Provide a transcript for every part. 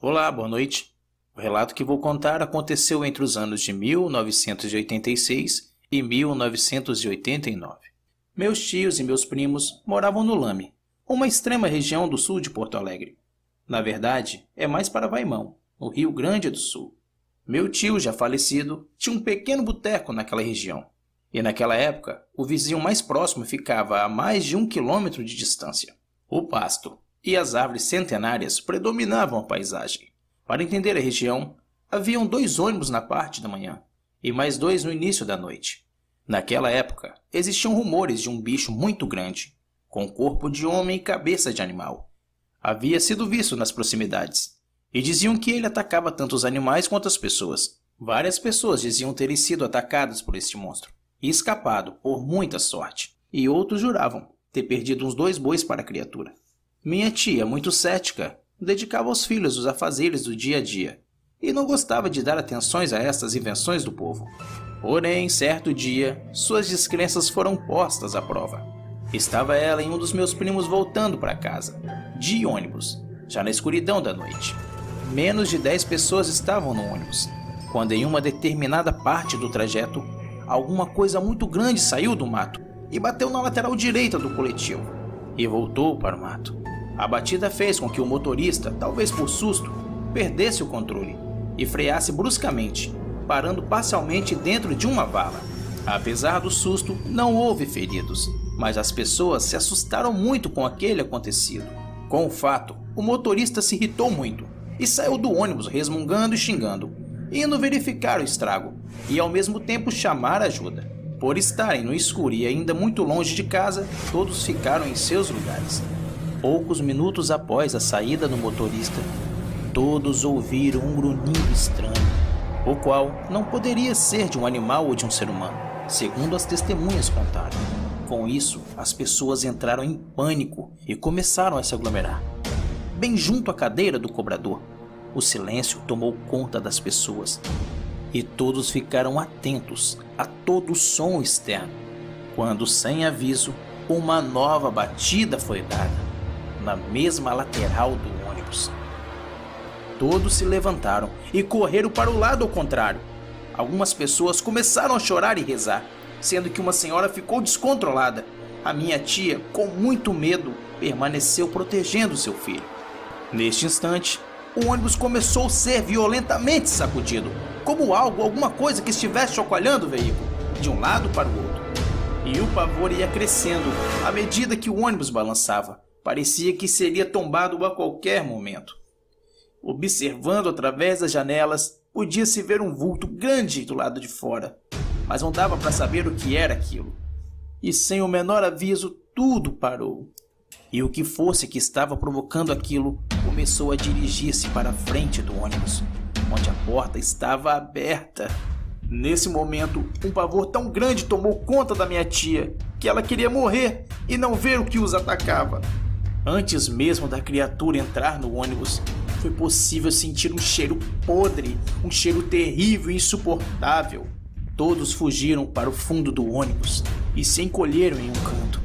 Olá, boa noite. O relato que vou contar aconteceu entre os anos de 1986 e 1989. Meus tios e meus primos moravam no Lame, uma extrema região do sul de Porto Alegre. Na verdade, é mais para Vaimão, no Rio Grande do Sul. Meu tio, já falecido, tinha um pequeno boteco naquela região. E naquela época, o vizinho mais próximo ficava a mais de 1 quilômetro de distância. O pasto e as árvores centenárias predominavam a paisagem. Para entender a região, haviam 2 ônibus na parte da manhã e mais 2 no início da noite. Naquela época, existiam rumores de um bicho muito grande, com corpo de homem e cabeça de animal. Havia sido visto nas proximidades, e diziam que ele atacava tanto os animais quanto as pessoas. Várias pessoas diziam terem sido atacadas por este monstro e escapado por muita sorte, e outros juravam ter perdido uns 2 bois para a criatura. Minha tia, muito cética, dedicava aos filhos os afazeres do dia a dia e não gostava de dar atenções a estas invenções do povo. Porém, certo dia, suas descrenças foram postas à prova. Estava ela e um dos meus primos voltando para casa, de ônibus, já na escuridão da noite. Menos de 10 pessoas estavam no ônibus, quando em uma determinada parte do trajeto, alguma coisa muito grande saiu do mato e bateu na lateral direita do coletivo e voltou para o mato. A batida fez com que o motorista, talvez por susto, perdesse o controle e freasse bruscamente, parando parcialmente dentro de uma vala. Apesar do susto, não houve feridos, mas as pessoas se assustaram muito com aquele acontecido. Com o fato, o motorista se irritou muito e saiu do ônibus resmungando e xingando, indo verificar o estrago e ao mesmo tempo chamar ajuda. Por estarem no escuro e ainda muito longe de casa, todos ficaram em seus lugares. Poucos minutos após a saída do motorista, todos ouviram um grunhido estranho, o qual não poderia ser de um animal ou de um ser humano, segundo as testemunhas contaram. Com isso, as pessoas entraram em pânico e começaram a se aglomerar. Bem junto à cadeira do cobrador, o silêncio tomou conta das pessoas e todos ficaram atentos a todo o som externo, quando, sem aviso, uma nova batida foi dada na mesma lateral do ônibus. Todos se levantaram e correram para o lado ao contrário. Algumas pessoas começaram a chorar e rezar, sendo que uma senhora ficou descontrolada. A minha tia, com muito medo, permaneceu protegendo seu filho. Neste instante, o ônibus começou a ser violentamente sacudido, como alguma coisa que estivesse chacoalhando o veículo, de um lado para o outro. E o pavor ia crescendo à medida que o ônibus balançava. Parecia que seria tombado a qualquer momento. Observando através das janelas, podia-se ver um vulto grande do lado de fora, mas não dava para saber o que era aquilo. E sem o menor aviso, tudo parou. E o que fosse que estava provocando aquilo começou a dirigir-se para a frente do ônibus, onde a porta estava aberta. Nesse momento, um pavor tão grande tomou conta da minha tia, que ela queria morrer e não ver o que os atacava. Antes mesmo da criatura entrar no ônibus, foi possível sentir um cheiro podre, um cheiro terrível e insuportável. Todos fugiram para o fundo do ônibus e se encolheram em um canto,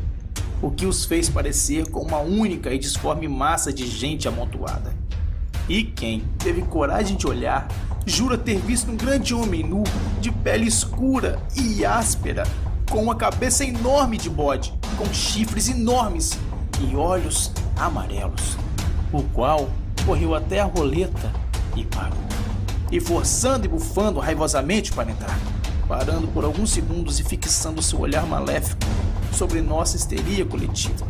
o que os fez parecer com uma única e disforme massa de gente amontoada. E quem teve coragem de olhar, jura ter visto um grande homem nu, de pele escura e áspera, com uma cabeça enorme de bode, com chifres enormes e olhos amarelos, o qual correu até a roleta e parou, e forçando e bufando raivosamente para entrar, parando por alguns segundos e fixando seu olhar maléfico sobre nossa histeria coletiva.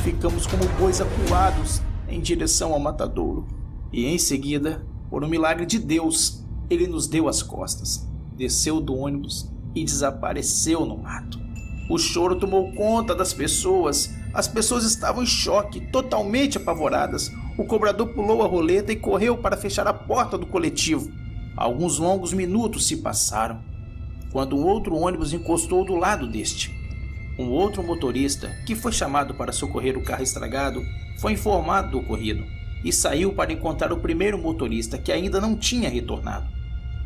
Ficamos como bois acuados em direção ao matadouro, e em seguida, por um milagre de Deus, ele nos deu as costas, desceu do ônibus e desapareceu no mato. O choro tomou conta das pessoas. As pessoas estavam em choque, totalmente apavoradas. O cobrador pulou a roleta e correu para fechar a porta do coletivo. Alguns longos minutos se passaram, quando um outro ônibus encostou do lado deste. Um outro motorista, que foi chamado para socorrer o carro estragado, foi informado do ocorrido e saiu para encontrar o primeiro motorista, que ainda não tinha retornado.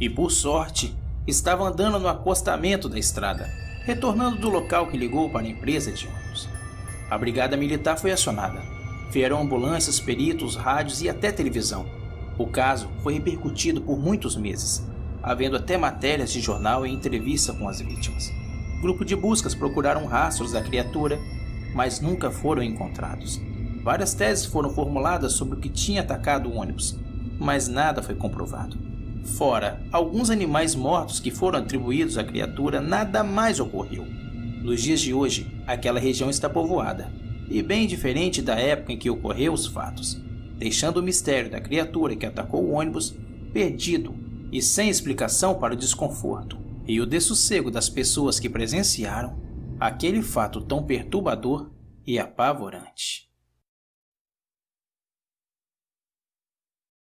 E por sorte, estava andando no acostamento da estrada, retornando do local que ligou para a empresa de ônibus. A brigada militar foi acionada. Vieram ambulâncias, peritos, rádios e até televisão. O caso foi repercutido por muitos meses, havendo até matérias de jornal e entrevista com as vítimas. Grupo de buscas procuraram rastros da criatura, mas nunca foram encontrados. Várias teses foram formuladas sobre o que tinha atacado o ônibus, mas nada foi comprovado. Fora alguns animais mortos que foram atribuídos à criatura, nada mais ocorreu. Nos dias de hoje, aquela região está povoada, e bem diferente da época em que ocorreu os fatos, deixando o mistério da criatura que atacou o ônibus perdido e sem explicação para o desconforto e o dessossego das pessoas que presenciaram aquele fato tão perturbador e apavorante.